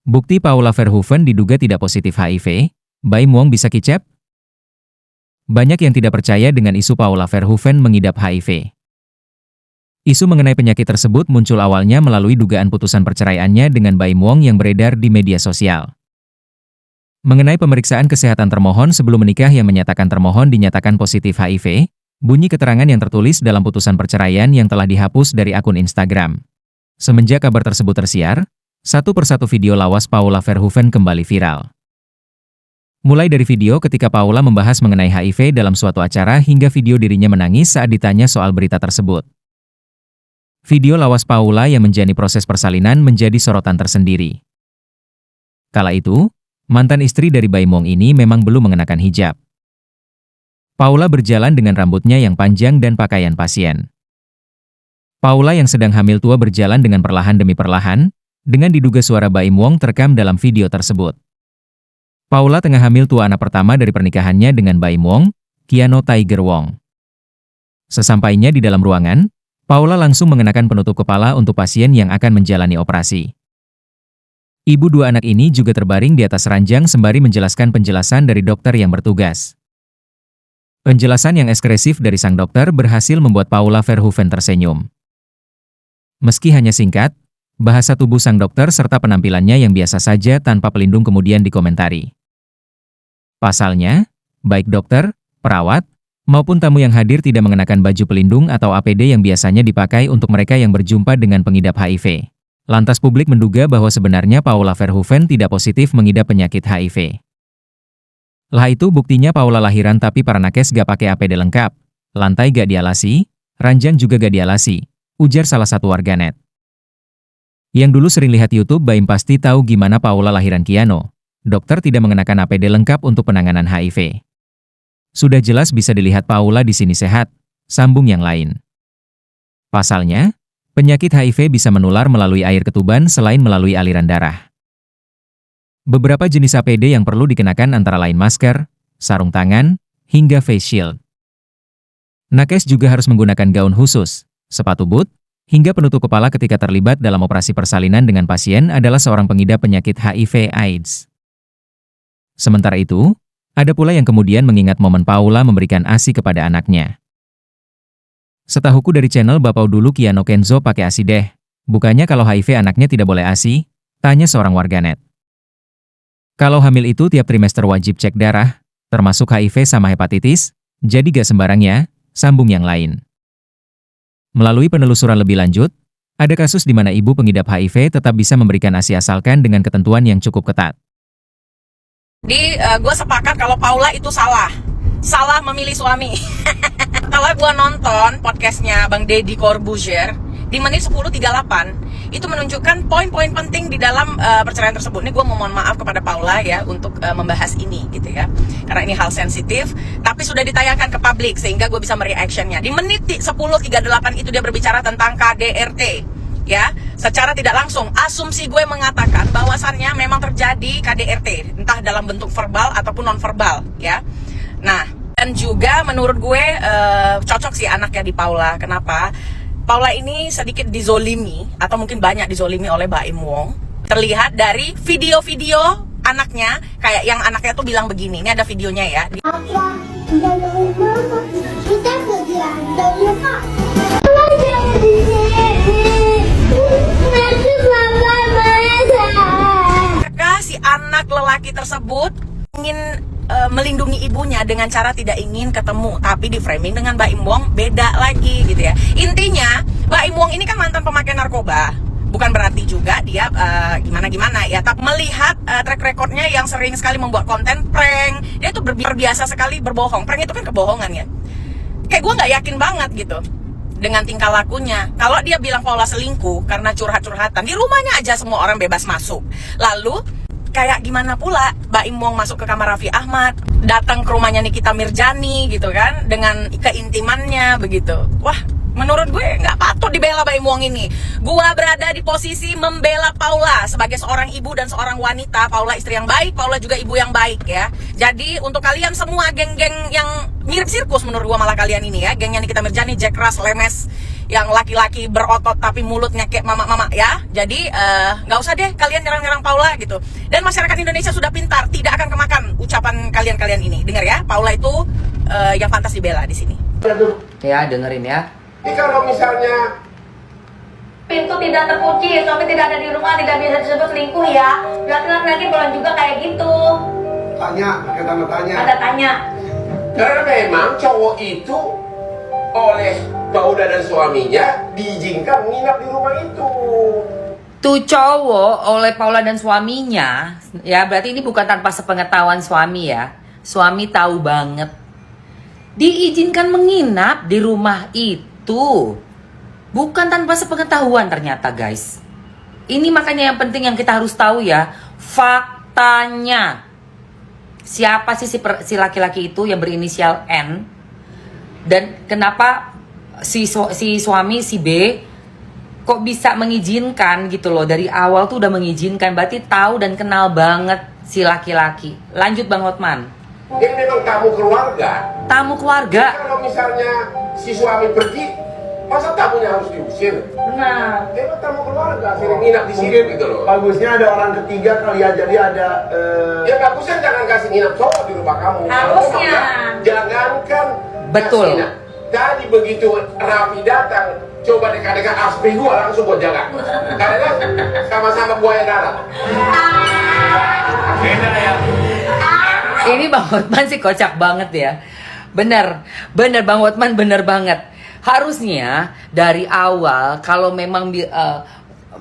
Bukti Paula Verhoeven diduga tidak positif HIV, Baim Wong bisa kicap? Banyak yang tidak percaya dengan isu Paula Verhoeven mengidap HIV. Isu mengenai penyakit tersebut muncul awalnya melalui dugaan putusan perceraiannya dengan Baim Wong yang beredar di media sosial. Mengenai pemeriksaan kesehatan termohon sebelum menikah yang menyatakan termohon dinyatakan positif HIV, bunyi keterangan yang tertulis dalam putusan perceraian yang telah dihapus dari akun Instagram. Semenjak kabar tersebut tersiar, satu persatu video lawas Paula Verhoeven kembali viral. Mulai dari video ketika Paula membahas mengenai HIV dalam suatu acara hingga video dirinya menangis saat ditanya soal berita tersebut. Video lawas Paula yang menjalani proses persalinan menjadi sorotan tersendiri. Kala itu, mantan istri dari Baim Wong ini memang belum mengenakan hijab. Paula berjalan dengan rambutnya yang panjang dan pakaian pasien. Paula yang sedang hamil tua berjalan dengan perlahan demi perlahan, dengan diduga suara Baim Wong terekam dalam video tersebut. Paula tengah hamil tua anak pertama dari pernikahannya dengan Baim Wong, Keanu Tiger Wong. Sesampainya di dalam ruangan, Paula langsung mengenakan penutup kepala untuk pasien yang akan menjalani operasi. Ibu dua anak ini juga terbaring di atas ranjang sembari menjelaskan penjelasan dari dokter yang bertugas. Penjelasan yang ekspresif dari sang dokter berhasil membuat Paula Verhoeven tersenyum. Meski hanya singkat, bahasa tubuh sang dokter serta penampilannya yang biasa saja tanpa pelindung kemudian dikomentari. Pasalnya, baik dokter, perawat, maupun tamu yang hadir tidak mengenakan baju pelindung atau APD yang biasanya dipakai untuk mereka yang berjumpa dengan pengidap HIV. Lantas publik menduga bahwa sebenarnya Paula Verhoeven tidak positif mengidap penyakit HIV. Lah itu buktinya Paula lahiran tapi para nakes gak pakai APD lengkap, lantai gak dialasi, ranjang juga gak dialasi, ujar salah satu warganet. Yang dulu sering lihat YouTube Baim pasti tahu gimana Paula lahiran Keanu. Dokter tidak mengenakan APD lengkap untuk penanganan HIV. Sudah jelas bisa dilihat Paula di sini sehat, sambung yang lain. Pasalnya, penyakit HIV bisa menular melalui air ketuban selain melalui aliran darah. Beberapa jenis APD yang perlu dikenakan antara lain masker, sarung tangan, hingga face shield. Nakes juga harus menggunakan gaun khusus, sepatu boot, hingga penutup kepala ketika terlibat dalam operasi persalinan dengan pasien adalah seorang pengidap penyakit HIV/AIDS. Sementara itu, ada pula yang kemudian mengingat momen Paula memberikan ASI kepada anaknya. Setahuku dari channel Bapak dulu Keanu Kenzo pakai ASI deh. Bukannya kalau HIV anaknya tidak boleh ASI? Tanya seorang warganet. Kalau hamil itu tiap trimester wajib cek darah, termasuk HIV sama hepatitis, jadi gak sembarang ya, sambung yang lain. Melalui penelusuran lebih lanjut, ada kasus di mana ibu pengidap HIV tetap bisa memberikan ASI asalkan dengan ketentuan yang cukup ketat. Gue sepakat kalau Paula itu salah memilih suami. Kalau gue nonton podcastnya Bang Deddy Corbuzier di menit 10.38 itu menunjukkan poin-poin penting di dalam perceraian tersebut. Ini gue mohon maaf kepada Paula ya untuk membahas ini gitu ya, karena ini hal sensitif, tapi sudah ditayangkan ke publik sehingga gue bisa mereactionnya. Di menit 10.38 itu dia berbicara tentang KDRT. Ya, secara tidak langsung asumsi gue mengatakan bahwasannya memang terjadi KDRT entah dalam bentuk verbal ataupun non verbal ya. Nah, dan juga menurut gue cocok sih anaknya di Paula. Kenapa? Paula ini sedikit dizolimi atau mungkin banyak dizolimi oleh Baim Wong. Terlihat dari video-video anaknya, kayak yang anaknya tuh bilang begini. Ini ada videonya ya. Si anak lelaki tersebut ingin melindungi ibunya dengan cara tidak ingin ketemu, tapi di framing dengan Baim Wong beda lagi gitu ya. Intinya Baim Wong ini kan mantan pemakai narkoba, bukan berarti juga dia gimana-gimana ya, tapi melihat track recordnya yang sering sekali membuat konten prank, dia tuh berbiasa sekali berbohong. Prank itu kan kebohongan ya. Kayak gue nggak yakin banget gitu dengan tingkah lakunya. Kalau dia bilang Paula selingkuh karena curhat-curhatan, di rumahnya aja semua orang bebas masuk. Lalu kayak gimana pula Baim Wong masuk ke kamar Raffi Ahmad, datang ke rumahnya Nikita Mirjani gitu kan, dengan keintimannya begitu. Wah, menurut gue nggak patut dibela Baim Wong ini. Gua berada di posisi membela Paula sebagai seorang ibu dan seorang wanita. Paula istri yang baik, Paula juga ibu yang baik ya. Jadi untuk kalian semua geng-geng yang mirip sirkus menurut gua malah kalian ini ya, gengnya Nikita Mirjani, Jack Ras, Lemes, yang laki-laki berotot tapi mulutnya kayak mama-mama ya. Jadi nggak usah deh kalian nyerang-nyerang Paula gitu. Dan masyarakat Indonesia sudah pintar, tidak akan kemakan ucapan kalian-kalian ini. Dengar ya, Paula itu yang pantas dibela di sini. Ya, dengerin ya. Jadi kalau misalnya pintu tidak terkunci, suami tidak ada di rumah, tidak bisa disebut selingkuh ya. Berarti laki-laki boleh juga kayak gitu. tanya, pakai tanda tanya. Ada tanya. Karena memang cowok itu oleh Paula dan suaminya diizinkan menginap di rumah itu. Tuh cowok oleh Paula dan suaminya, ya berarti ini bukan tanpa sepengetahuan suami ya. Suami tahu banget. Diizinkan menginap di rumah itu. Bukan tanpa sepengetahuan ternyata guys. Ini makanya yang penting yang kita harus tahu ya. Faktanya. Siapa sih si laki-laki itu yang berinisial N? Dan kenapa si suami si B kok bisa mengizinkan gitu loh. Dari awal tuh udah mengizinkan. Berarti tahu dan kenal banget si laki-laki. Lanjut Bang Hotman. Ini memang tamu keluarga. Tamu keluarga. Kalau misalnya si suami pergi, masa tamunya harus diusir? Benar. Dia tamu keluarga, sering nginap di sini gitu loh. Bagusnya ada orang ketiga kali ya, jadi ada Ya bagusnya jangan kasih nginap cowok di rumah kamu. Harusnya. Jangankan Betul. kasih nginap. Tadi begitu Raffi datang, coba dekat-dekat aspi gua langsung buat jaga. Karena sama-sama buaya darat. Beda ya. Ini Bang Hotman sih kocak banget ya. Bener Bang Hotman bener banget. Harusnya dari awal kalau memang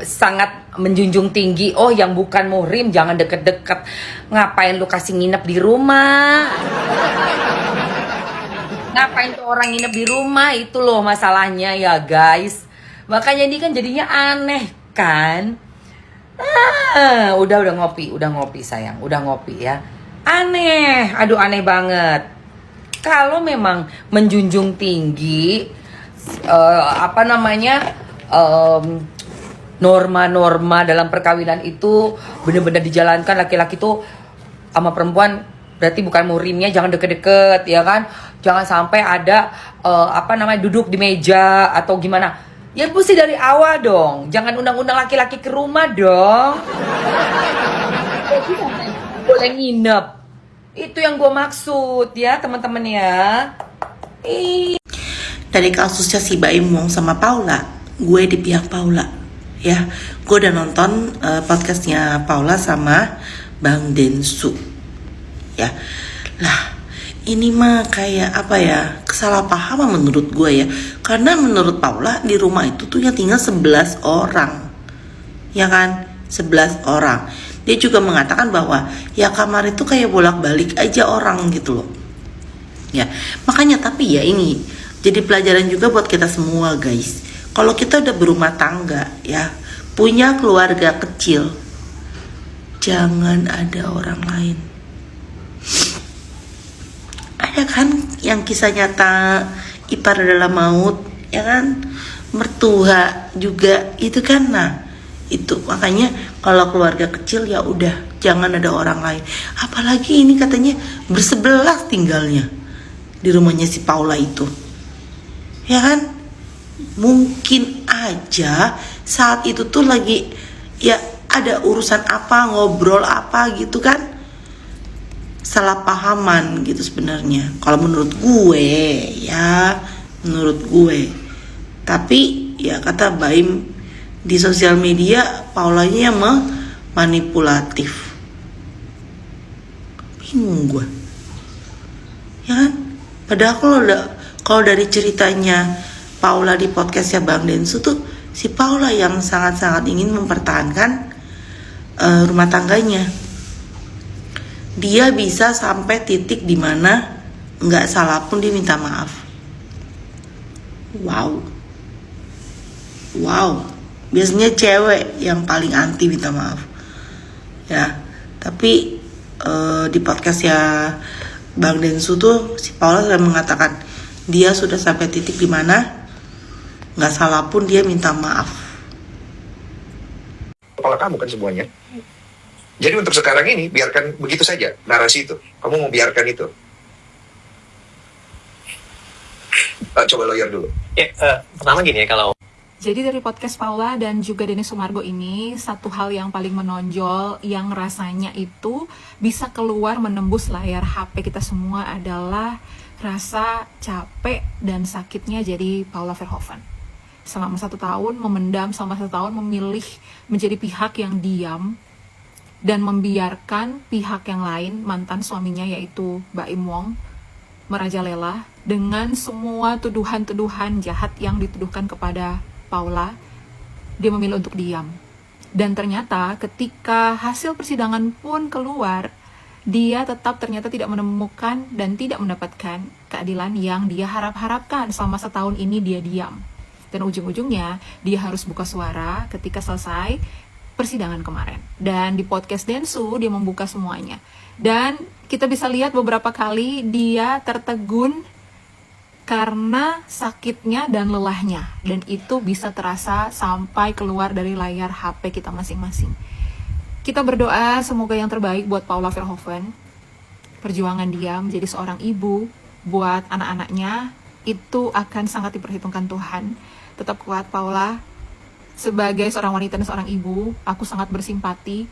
sangat menjunjung tinggi, oh yang bukan muhrim jangan deket-deket. Ngapain lu kasih nginep di rumah? Ngapain tuh orang nginep di rumah? Itu loh masalahnya ya guys. Makanya ini kan jadinya aneh kan. Udah ngopi sayang, udah ngopi ya. Aneh, aduh aneh banget. Kalau memang menjunjung tinggi norma-norma dalam perkawinan itu benar-benar dijalankan, laki-laki tuh sama perempuan berarti bukan muhrimnya jangan deket-deket ya kan, jangan sampai ada duduk di meja atau gimana ya, mesti dari awal dong, jangan undang-undang laki-laki ke rumah dong. Boleh nginep, itu yang gue maksud ya teman-teman ya. Dari kasusnya si Baim Wong sama Paula, gue di pihak Paula ya. Gue udah nonton podcastnya Paula sama Bang Densu ya. Lah ini mah kayak apa ya, kesalahpahaman menurut gue ya. Karena menurut Paula di rumah itu tuh yang tinggal 11 orang ya kan, 11 orang. Dia juga mengatakan bahwa ya kamar itu kayak bolak-balik aja orang gitu loh ya. Makanya tapi ya ini jadi pelajaran juga buat kita semua guys. Kalau kita udah berumah tangga ya, punya keluarga kecil, jangan ada orang lain. Ada kan yang kisah nyata ipar adalah maut ya kan, mertua juga itu kan. Nah itu makanya kalau keluarga kecil ya udah jangan ada orang lain. Apalagi ini katanya bersebelah tinggalnya di rumahnya si Paula itu ya kan. Mungkin aja saat itu tuh lagi ya ada urusan apa, ngobrol apa gitu kan, salah pahaman gitu sebenarnya kalau menurut gue ya, menurut gue. Tapi ya kata Baim di sosial media, Paulanya yang manipulatif. Bingung gue ya kan. Padahal kalau dari ceritanya Paula di podcastnya Bang Densu tuh, si Paula yang sangat-sangat ingin mempertahankan rumah tangganya. Dia bisa sampai titik dimana nggak salah pun dia minta maaf. Wow. Biasanya cewek yang paling anti minta maaf ya. Tapi di podcastnya Bang Densu tuh si Paula sudah mengatakan dia sudah sampai titik dimana nggak salah pun dia minta maaf. Kepala kamu kan semuanya. Jadi untuk sekarang ini biarkan begitu saja narasi itu. Kamu mau biarkan itu. Coba lawyer dulu. Ya, pertama gini ya, kalau Jadi dari podcast Paula dan juga Dennis Sumargo ini, satu hal yang paling menonjol yang rasanya itu bisa keluar menembus layar HP kita semua adalah rasa capek dan sakitnya jadi Paula Verhoeven. Selama 1 tahun memendam, selama 1 tahun memilih menjadi pihak yang diam dan membiarkan pihak yang lain, mantan suaminya yaitu Baim Wong, merajalela dengan semua tuduhan-tuduhan jahat yang dituduhkan kepada Paula. Dia memilih untuk diam. Dan ternyata ketika hasil persidangan pun keluar, dia tetap ternyata tidak menemukan dan tidak mendapatkan keadilan yang dia harap-harapkan. Selama 1 tahun ini dia diam. Dan ujung-ujungnya dia harus buka suara ketika selesai persidangan kemarin. Dan di podcast Densu dia membuka semuanya. Dan kita bisa lihat beberapa kali dia tertegun karena sakitnya dan lelahnya, dan itu bisa terasa sampai keluar dari layar HP kita masing-masing. Kita berdoa semoga yang terbaik buat Paula Verhoeven. Perjuangan dia menjadi seorang ibu buat anak-anaknya itu akan sangat diperhitungkan Tuhan. Tetap kuat Paula. Sebagai seorang wanita dan seorang ibu, aku sangat bersimpati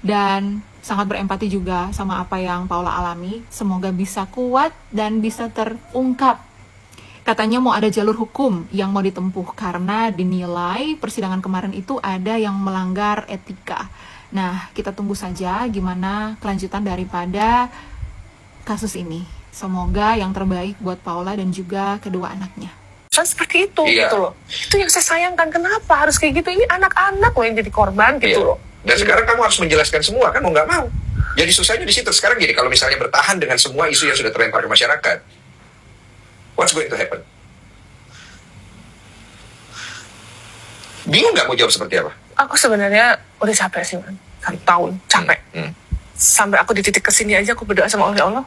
dan sangat berempati juga sama apa yang Paula alami. Semoga bisa kuat dan bisa terungkap. Katanya mau ada jalur hukum yang mau ditempuh karena dinilai persidangan kemarin itu ada yang melanggar etika. Nah, kita tunggu saja gimana kelanjutan daripada kasus ini. Semoga yang terbaik buat Paula dan juga kedua anaknya. Seperti itu Iya. gitu loh. Itu yang saya sayangkan, kenapa harus kayak gitu? Ini anak-anak loh yang jadi korban gitu Iya. loh. Dan sekarang kamu harus menjelaskan semua kan, mau nggak mau. Jadi susahnya di situ. Sekarang gini, kalau misalnya bertahan dengan semua isu yang sudah terlempar ke masyarakat, what's going to happen? Bingung nggak mau jawab seperti apa? Aku sebenarnya udah capek sih, man. 1 tahun, capek. Sampai aku di titik kesini aja aku berdoa sama Allah.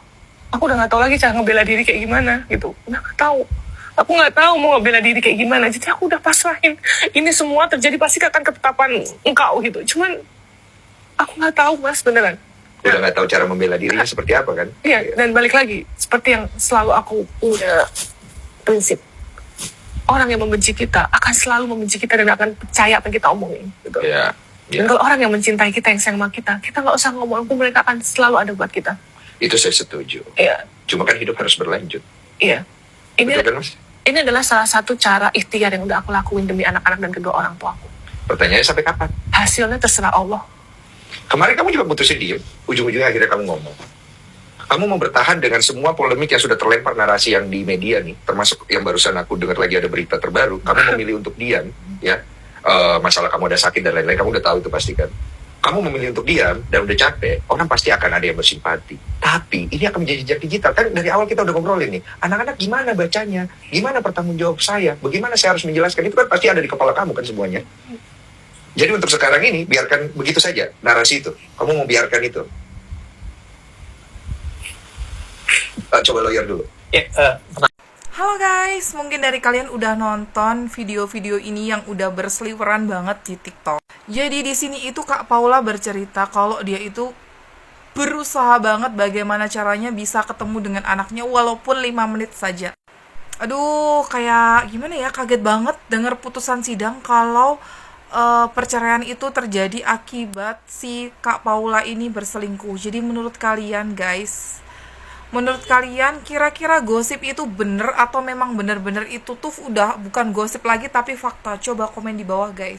Aku udah nggak tahu lagi cara ngebela diri kayak gimana gitu. Udah nggak tahu. Aku nggak tahu mau ngebela diri kayak gimana. Jadi aku udah pasrahin. Ini semua terjadi pasti akan ketetapan engkau gitu. Cuman aku nggak tahu mas beneran. Udah nggak tahu cara membela dirinya seperti apa kan? Iya, dan balik lagi seperti yang selalu aku punya prinsip. Orang yang membenci kita akan selalu membenci kita dan akan percaya apa yang kita omongin gitu. Iya. Dan kalau orang yang mencintai kita, yang sayang sama kita nggak usah ngomong, mereka akan selalu ada buat kita. Itu saya setuju. Iya. Cuma kan hidup harus berlanjut. Iya. Ini Betul kan, Mas? ini adalah salah satu cara ikhtiar yang udah aku lakuin demi anak-anak dan kedua orang tuaku. Pertanyaannya sampai kapan? Hasilnya terserah Allah. Kemarin kamu juga putusin diem, ujung-ujungnya akhirnya kamu ngomong. Kamu mau bertahan dengan semua polemik yang sudah terlempar narasi yang di media nih, termasuk yang barusan aku dengar lagi ada berita terbaru, kamu memilih untuk diam, ya. Masalah kamu ada sakit dan lain-lain, kamu udah tahu itu pasti kan. Kamu memilih untuk diam dan udah capek, orang pasti akan ada yang bersimpati. Tapi ini akan menjadi jejak digital. Kan dari awal kita udah ngobrolin nih, anak-anak gimana bacanya, gimana bertanggung jawab saya, bagaimana saya harus menjelaskan, itu kan pasti ada di kepala kamu kan semuanya. Jadi untuk sekarang ini, biarkan begitu saja narasi itu. Kamu mau biarkan itu. Coba lawyer dulu. Halo guys, mungkin dari kalian udah nonton video-video ini yang udah berseliweran banget di TikTok. Jadi di sini itu Kak Paula bercerita kalau dia itu berusaha banget bagaimana caranya bisa ketemu dengan anaknya walaupun 5 menit saja. Aduh, kayak gimana ya, kaget banget dengar putusan sidang kalau perceraian itu terjadi akibat si Kak Paula ini berselingkuh. Jadi menurut kalian guys, menurut kalian kira-kira gosip itu bener atau memang bener-bener itu tuh udah bukan gosip lagi tapi fakta? Coba komen di bawah guys.